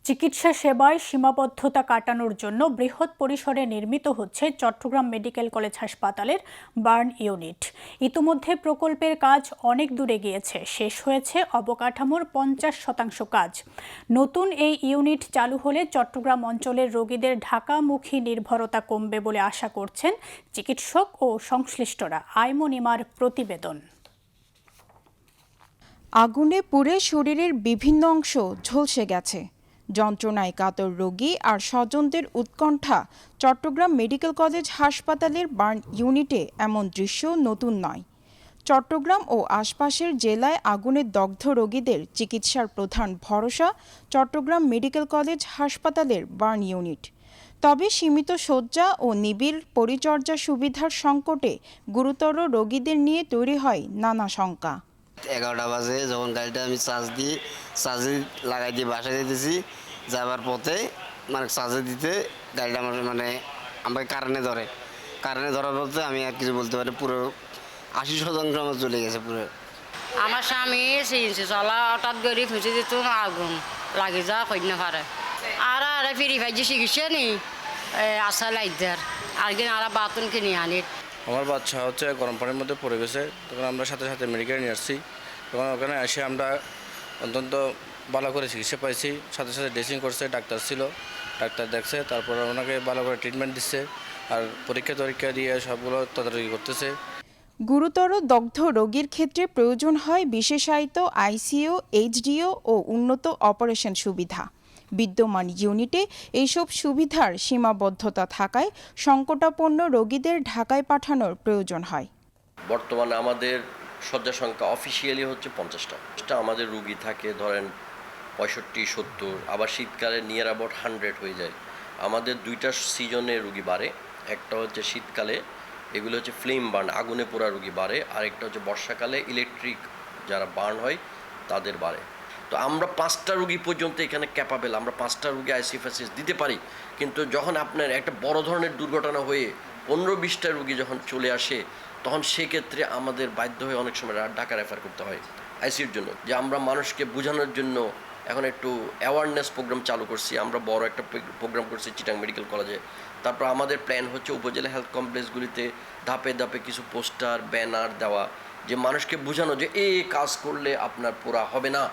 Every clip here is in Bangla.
চিকিৎসা সেবায় সীমাবদ্ধতা কাটানোর জন্য বৃহৎ পরিসরে নির্মিত হচ্ছে চট্টগ্রাম মেডিকেল কলেজ হাসপাতালের বার্ন ইউনিট। ইতিমধ্যে প্রকল্পের কাজ অনেক দূরে গিয়েছে, শেষ হয়েছে অবকাঠামোর 50% কাজ। নতুন এই ইউনিট চালু হলে চট্টগ্রাম অঞ্চলের রোগীদের ঢাকামুখী নির্ভরতা কমবে বলে আশা করছেন চিকিৎসক ও সংশ্লিষ্টরা। আইমন ইমার প্রতিবেদন। আগুনে পুড়ে শরীরের বিভিন্ন অংশ ঝলসে গেছে। যন্ত্রণায় কাতর রোগী আর স্বজনদের উৎকণ্ঠা। চট্টগ্রাম মেডিকেল কলেজ হাসপাতালের বার্ন ইউনিটে এমন দৃশ্য নতুন নয়। চট্টগ্রাম ও আশপাশের জেলায় আগুনে দগ্ধ রোগীদের চিকিৎসার প্রধান ভরসা চট্টগ্রাম মেডিকেল কলেজ হাসপাতালের বার্ন ইউনিট। তবে সীমিত শয্যা ও নিবিড় পরিচর্যা সুবিধার সংকটে গুরুতর রোগীদের নিয়ে তৈরি হয় নানা শঙ্কা। 11টা বাজে যখন গাড়িটা আমি চার্জে লাগাই দিয়ে বাসায় যেতেছি, যাবার পথে চার্জে দিতে গাড়িটা আমাকে কারেন্টে ধরার পথে আমি আর কিছু বলতে পারি, পুরো 80% আমার চলে গেছে পুরো। আমার স্বামী সিনছে চলা হঠাৎ গড়ি খুঁজে দিত আগুন লাগে যা কইনা পারে আর ফিরি ভাইজি চিকিৎসা নেই আসা লাইদার আর কিনা আর বাতুন কিনে আনি। আমার বাচ্চা হচ্ছে গরম পানির মধ্যে পড়ে গেছে, তখন আমরা সাথে সাথে মেডিকেলে নিয়ে আসছি। তখন ওখানে এসে আমরা অত্যন্ত ভালো করে চিকিৎসা পাইছি, সাথে সাথে ড্রেসিং করছে, ডাক্তার ছিল, ডাক্তার দেখছে, তারপর ওনাকে ভালো করে ট্রিটমেন্ট দিচ্ছে আর পরীক্ষা দিয়ে সবগুলো তদারকি করতেছে। গুরুতর দগ্ধ রোগীর ক্ষেত্রে প্রয়োজন হয় বিশেষায়িত আইসিইউ, এইচডিইউ ও উন্নত অপারেশন সুবিধা। বিদ্যমান ইউনিটে এইসব সুবিধার সীমাবদ্ধতা থাকায় সংকটাপন্ন রোগীদের ঢাকায় পাঠানোর প্রয়োজন হয়। বর্তমানে আমাদের শয্যা সংখ্যা অফিসিয়ালি হচ্ছে 50টা। আমাদের রুগী থাকে ধরেন 65-70, আবার শীতকালে নিয়ার অ্যাবাউট 100 হয়ে যায়। আমাদের 2টা সিজনে রুগী বাড়ে, একটা হচ্ছে শীতকালে, এগুলো হচ্ছে ফ্লেম বার্ন, আগুনে পোড়া রুগী বাড়ে, আর একটা হচ্ছে বর্ষাকালে ইলেকট্রিক যারা বার্ন হয় তাদের বাড়ে। তো আমরা 5টা রুগী পর্যন্ত এখানে ক্যাপাবেল, আমরা 5টা রুগী আইসিএফএসএস দিতে পারি। কিন্তু যখন আপনার একটা বড় ধরনের দুর্ঘটনা হয়ে 15-20টা রুগী যখন চলে আসে, তখন সেক্ষেত্রে আমাদের বাধ্য হয়ে অনেক সময় ঢাকা রেফার করতে হয় আইসিইউর জন্য। যে আমরা মানুষকে বোঝানোর জন্য এখন একটু অ্যাওয়ারনেস প্রোগ্রাম চালু করছি, আমরা বড় একটা প্রোগ্রাম করছি চিটাং মেডিকেল কলেজে। তারপর আমাদের প্ল্যান হচ্ছে উপজেলা হেলথ কমপ্লেক্সগুলিতে ধাপে ধাপে কিছু পোস্টার, ব্যানার দেওয়া, যে মানুষকে বোঝানো যে এই কাজ করলে আপনার পোড়া হবে না।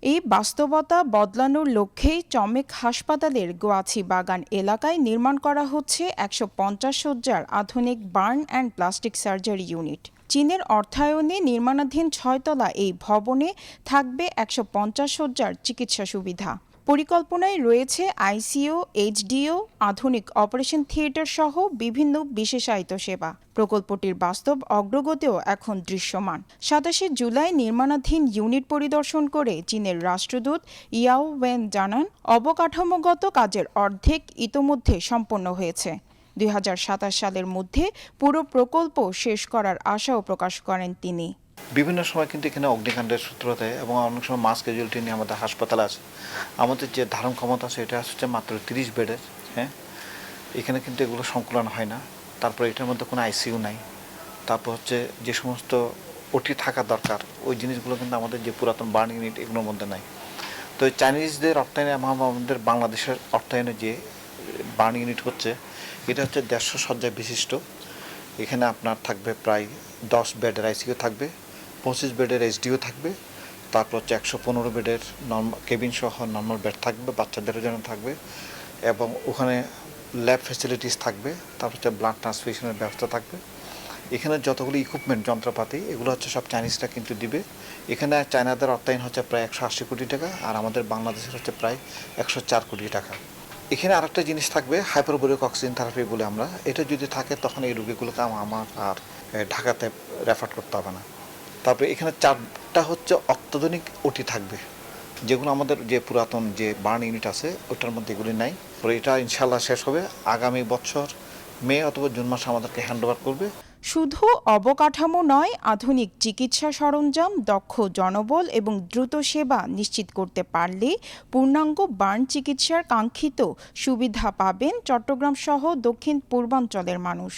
এই বাস্তবতা বদলানোর লক্ষ্যেই চমেক হাসপাতালের গোয়াছি বাগান এলাকায় নির্মাণ করা হচ্ছে 150 শয্যার আধুনিক burn and plastic surgery unit. চীনের অর্থায়নে নির্মাণাধীন 6তলা এই ভবনে থাকবে 150 শয্যার চিকিৎসা সুবিধা। পরিকল্পনায় রয়েছে আইসিইউ, এইচডিইউ, আধুনিক অপারেশন থিয়েটার সহ বিভিন্ন বিশেষায়িত সেবা। প্রকল্পটির বাস্তব অগ্রগতিও এখন দৃশ্যমান। 27 জুলাই নির্মাণাধীন ইউনিট পরিদর্শন করে চীনের রাষ্ট্রদূত ইয়াও ওয়েন জানান, অবকাঠামোগত কাজের অর্ধেক ইতোমধ্যে সম্পন্ন হয়েছে। 2027 সালের মধ্যে পুরো প্রকল্প শেষ করার আশাও প্রকাশ করেন তিনি। বিভিন্ন সময় কিন্তু এখানে অগ্নিকাণ্ডের সূত্রতে এবং অনেক সময় মাস ক্যাজুয়ালিটি নিয়ে আমাদের হাসপাতাল আছে। আমাদের যে ধারণ ক্ষমতা আছে এটা হচ্ছে মাত্র 30 বেডের। হ্যাঁ, এখানে কিন্তু এগুলো সংকুলন হয় না। তারপর এটার মধ্যে কোনো আইসিইউ নাই। তারপর হচ্ছে যে সমস্ত ওটি থাকা দরকার ওই জিনিসগুলো কিন্তু আমাদের যে পুরাতন বার্ন ইউনিট এগুলোর মধ্যে নাই। তো চাইনিজদের অর্থায়নে আমাদের বাংলাদেশের অর্থায়নে যে বার্ন ইউনিট হচ্ছে, এটা হচ্ছে 150 শয্যা বিশিষ্ট। এখানে আপনার থাকবে প্রায় 10 বেডের আইসিইউ থাকবে, 25 বেডের এইচডিইউ থাকবে, তারপর হচ্ছে 115 বেডের নর্মাল কেবিন সহ নর্মাল বেড থাকবে, বাচ্চাদের জন্য থাকবে, এবং ওখানে ল্যাব ফ্যাসিলিটিস থাকবে। তারপর হচ্ছে ব্লাড ট্রান্সফিউশনের ব্যবস্থা থাকবে। এখানে যতগুলো ইকুইপমেন্ট যন্ত্রপাতি এগুলো হচ্ছে সব চাইনিজরা কিন্তু দিবে। এখানে চায়নাদের অর্থায়ন হচ্ছে প্রায় 180 কোটি টাকা, আর আমাদের বাংলাদেশের হচ্ছে প্রায় 104 কোটি টাকা। এখানে আরেকটা জিনিস থাকবে হাইপারবোরিক অক্সিজেন থেরাপি বলে আমরা, এটা যদি থাকে তখন এই রোগীগুলোকে আমার আর ঢাকাতে রেফার করতে হবে না। তারপরে এখানে 4টা হচ্ছে অত্যাধুনিক ওটি থাকবে, যেগুলো আমাদের যে পুরাতন যে বার্ন ইউনিট আছে ওটার মধ্যে এগুলি নাই। পরে এটা ইনশাল্লাহ শেষ হবে আগামী বছর মে অথবা জুন মাসে আমাদেরকে হ্যান্ডওভার করবে। শুধু অবকাঠামো নয়, আধুনিক চিকিৎসা সরঞ্জাম, দক্ষ জনবল এবং দ্রুত সেবা নিশ্চিত করতে পারলে পূর্ণাঙ্গ বার্ন চিকিৎসার কাঙ্ক্ষিত সুবিধা পাবেন চট্টগ্রাম সহ দক্ষিণ পূর্বাঞ্চলের মানুষ।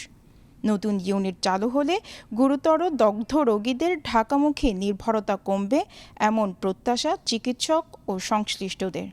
নতুন ইউনিট চালু হলে গুরুতর দগ্ধ রোগীদের ঢাকামুখী নির্ভরতা কমবে, এমন প্রত্যাশা চিকিৎসক ও সংশ্লিষ্টদের।